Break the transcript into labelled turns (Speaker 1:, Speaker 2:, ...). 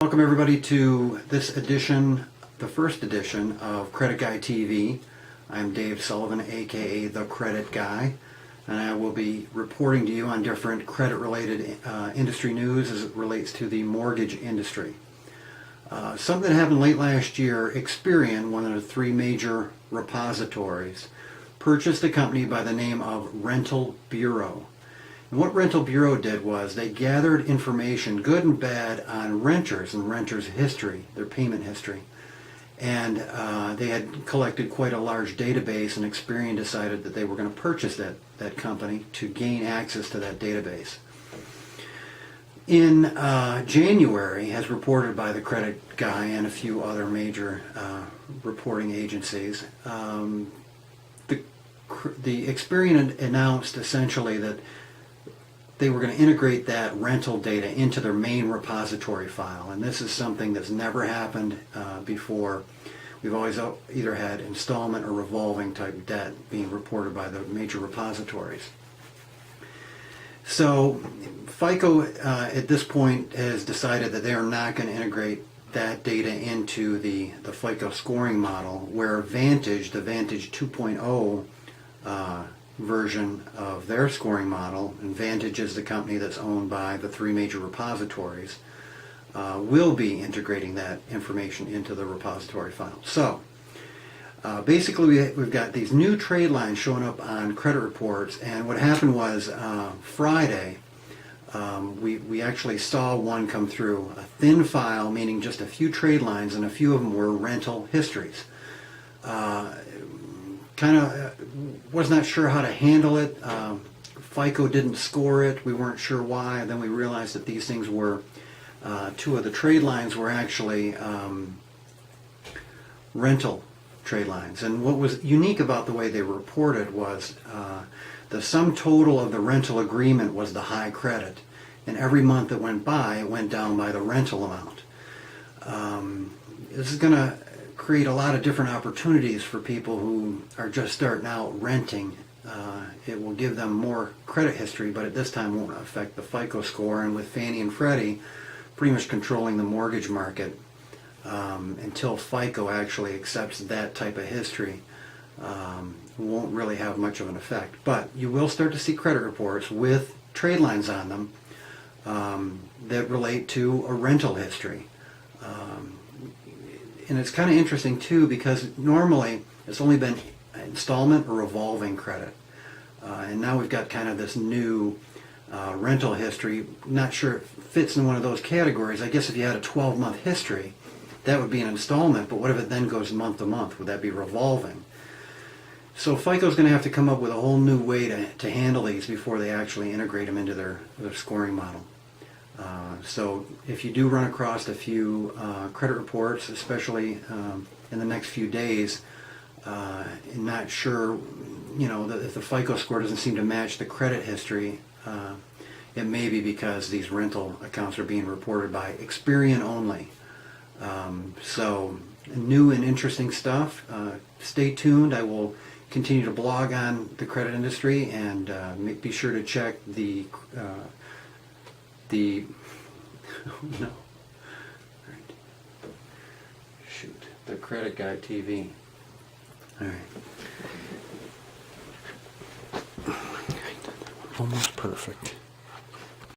Speaker 1: Welcome everybody to this edition, the first edition of Credit Guy TV. I'm Dave Sullivan, aka The Credit Guy, and I will be reporting to you on different credit-related industry news as it relates to the mortgage industry. Something that happened late last year, Experian, one of the three major repositories, purchased a company by the name of Rental Bureau. And what Rental Bureau did was they gathered information, good and bad, on renters and renters' history, their payment history. And they had collected quite a large database, and Experian decided that they were going to purchase that company to gain access to that database. In January, as reported by the Credit Guy and a few other major reporting agencies, the Experian announced essentially that they were going to integrate that rental data into their main repository file. And this is something that's never happened before. We've always either had installment or revolving type debt being reported by the major repositories. So FICO at this point has decided that they are not going to integrate that data into the FICO scoring model, where Vantage, the Vantage 2.0 version of their scoring model, and Vantage is the company that's owned by the three major repositories, will be integrating that information into the repository file. So basically we've got these new trade lines showing up on credit reports, and what happened was Friday we actually saw one come through, a thin file, meaning just a few trade lines, and a few of them were rental histories. Kind of was not sure how to handle it. FICO didn't score it. We weren't sure why. Then we realized that these things were, two of the trade lines were actually rental trade lines. And what was unique about the way they were reported was the sum total of the rental agreement was the high credit. And every month that went by, it went down by the rental amount. This is going to create a lot of different opportunities for people who are just starting out renting. It will give them more credit history, but at this time won't affect the FICO score. And with Fannie and Freddie pretty much controlling the mortgage market until FICO actually accepts that type of history, won't really have much of an effect. But you will start to see credit reports with trade lines on them that relate to a rental history. And it's kind of interesting too, because normally it's only been installment or revolving credit, and now we've got kind of this new rental history. Not sure it fits in one of those categories. I guess if you had a 12-month history, that would be an installment, but what if it then goes month to month? Would that be revolving? So FICO's going to have to come up with a whole new way to handle these before they actually integrate them into their scoring model. So if you do run across a few credit reports, especially in the next few days, and not sure, if the FICO score doesn't seem to match the credit history, it may be because these rental accounts are being reported by Experian only. So new and interesting stuff. Stay tuned. I will continue to blog on the credit industry, and be sure to check the no. Right. Shoot. The Credit Guy TV. All right. Almost perfect.